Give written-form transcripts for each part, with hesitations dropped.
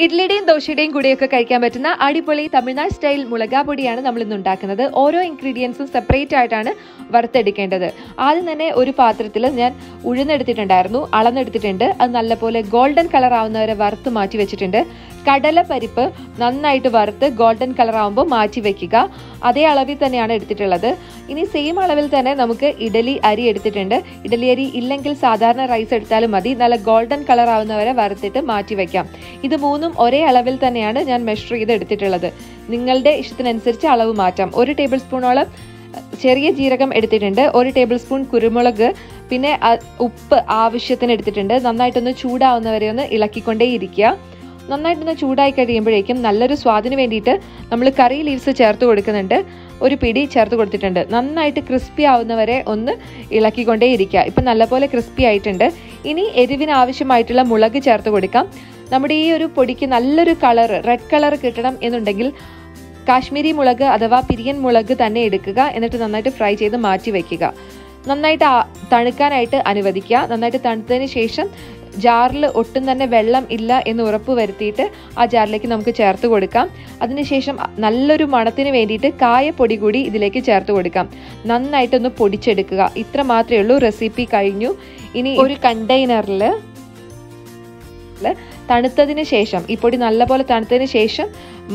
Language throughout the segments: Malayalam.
ഇഡ്ലിയുടെയും ദോശയുടെയും കൂടെയൊക്കെ കഴിക്കാൻ പറ്റുന്ന അടിപൊളി തമിഴ്നാട് സ്റ്റൈൽ മുളകാ പൊടിയാണ് നമ്മൾ ഇന്ന് ഉണ്ടാക്കുന്നത്. ഓരോ ഇൻഗ്രീഡിയൻസും സെപ്പറേറ്റ് ആയിട്ടാണ് വറുത്തെടുക്കേണ്ടത്. ആദ്യം തന്നെ ഒരു പാത്രത്തിൽ ഞാൻ ഉഴുന്നെടുത്തിട്ടുണ്ടായിരുന്നു, അളന്നെടുത്തിട്ടുണ്ട്. അത് നല്ലപോലെ ഗോൾഡൻ കളർ ആവുന്നവരെ വറുത്ത് മാറ്റി വെച്ചിട്ടുണ്ട്. കടലപ്പരിപ്പ് നന്നായിട്ട് വറുത്ത് ഗോൾഡൻ കളർ ആവുമ്പോൾ മാറ്റി വെക്കുക. അതേ അളവിൽ തന്നെയാണ് എടുത്തിട്ടുള്ളത്. ഇനി സെയിം അളവിൽ തന്നെ നമുക്ക് ഇഡലി അരി എടുത്തിട്ടുണ്ട്. ഇഡലി അരി ഇല്ലെങ്കിൽ സാധാരണ റൈസ് എടുത്താലും മതി. നല്ല ഗോൾഡൻ കളർ ആവുന്നവരെ വറുത്തിട്ട് മാറ്റി വെക്കാം. ഇത് മൂന്നും ഒരേ അളവിൽ തന്നെയാണ് ഞാൻ മെഷർ ചെയ്ത് എടുത്തിട്ടുള്ളത്. നിങ്ങളുടെ ഇഷ്ടത്തിനനുസരിച്ച് അളവ് മാറ്റാം. 1 ടേബിൾ സ്പൂണോളം ചെറിയ ജീരകം എടുത്തിട്ടുണ്ട്, 1 ടേബിൾ സ്പൂൺ കുരുമുളക്, പിന്നെ ഉപ്പ് ആവശ്യത്തിന് എടുത്തിട്ടുണ്ട്. നന്നായിട്ടൊന്ന് ചൂടാവുന്നവരെ ഒന്ന് ഇളക്കിക്കൊണ്ടേ ഇരിക്കുക. നന്നായിട്ടൊന്ന് ചൂടായി കഴിയുമ്പോഴേക്കും നല്ലൊരു സ്വാദിന് വേണ്ടിയിട്ട് നമ്മൾ കറി ലീവ്സ് ചേർത്ത് കൊടുക്കുന്നുണ്ട്. ഒരു പിടി ചേർത്ത് കൊടുത്തിട്ടുണ്ട്. നന്നായിട്ട് ക്രിസ്പി ആവുന്നവരെ ഒന്ന് ഇളക്കിക്കൊണ്ടേ ഇരിക്കുക. ഇപ്പം നല്ലപോലെ ക്രിസ്പി ആയിട്ടുണ്ട്. ഇനി എരിവിന് ആവശ്യമായിട്ടുള്ള മുളക് ചേർത്ത് കൊടുക്കാം. നമ്മുടെ ഈ ഒരു പൊടിക്ക് നല്ലൊരു കളർ, റെഡ് കളർ കിട്ടണം എന്നുണ്ടെങ്കിൽ കാശ്മീരി മുളക് അഥവാ പിരിയൻ മുളക് തന്നെ എടുക്കുക. എന്നിട്ട് നന്നായിട്ട് ഫ്രൈ ചെയ്ത് മാറ്റി വയ്ക്കുക. നന്നായിട്ട് തണുക്കാനായിട്ട് അനുവദിക്കുക. നന്നായിട്ട് തണുത്തതിന് ശേഷം ജാറിൽ ഒട്ടും തന്നെ വെള്ളം ഇല്ല എന്ന് ഉറപ്പ് വരുത്തിയിട്ട് ആ ജാറിലേക്ക് നമുക്ക് ചേർത്ത് കൊടുക്കാം. അതിനുശേഷം നല്ലൊരു മണത്തിന് വേണ്ടിയിട്ട് കായപ്പൊടി കൂടി ഇതിലേക്ക് ചേർത്ത് കൊടുക്കാം. നന്നായിട്ടൊന്ന് പൊടിച്ചെടുക്കുക. ഇത്ര മാത്രമേ ഉള്ളൂ. റെസിപ്പി കഴിഞ്ഞു. ഇനി ഒരു കണ്ടെയ്നറിൽ തണുത്തതിന് ശേഷം, ഈ പൊടി നല്ലപോലെ തണുത്തതിന് ശേഷം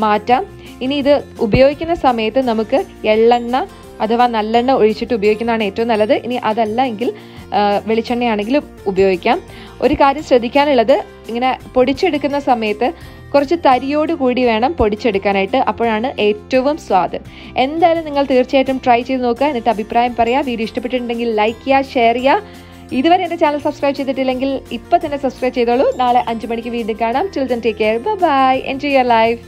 മാറ്റാം. ഇനി ഇത് ഉപയോഗിക്കുന്ന സമയത്ത് നമുക്ക് എള്ളെണ്ണ അഥവാ നല്ലെണ്ണ ഒഴിച്ചിട്ട് ഉപയോഗിക്കുന്നതാണ് ഏറ്റവും നല്ലത്. ഇനി അതല്ല എങ്കിൽ വെളിച്ചെണ്ണയാണെങ്കിലും ഉപയോഗിക്കാം. ഒരു കാര്യം ശ്രദ്ധിക്കാനുള്ളത്, ഇങ്ങനെ പൊടിച്ചെടുക്കുന്ന സമയത്ത് കുറച്ച് തരിയോട് കൂടി വേണം പൊടിച്ചെടുക്കാനായിട്ട്. അപ്പോഴാണ് ഏറ്റവും സ്വാദ്. എന്തായാലും നിങ്ങൾ തീർച്ചയായിട്ടും ട്രൈ ചെയ്ത് നോക്കുക. എന്നിട്ട് അഭിപ്രായം പറയുക. വീഡിയോ ഇഷ്ടപ്പെട്ടിട്ടുണ്ടെങ്കിൽ ലൈക്ക് ചെയ്യുക, ഷെയർ ചെയ്യുക. ഇതുവരെ എൻ്റെ ചാനൽ സബ്സ്ക്രൈബ് ചെയ്തിട്ടില്ലെങ്കിൽ ഇപ്പം തന്നെ സബ്സ്ക്രൈബ് ചെയ്തോളൂ. നാളെ 5 മണിക്ക് വീണ്ടും കാണാം. Till then, take care. Bye bye. Enjoy your life.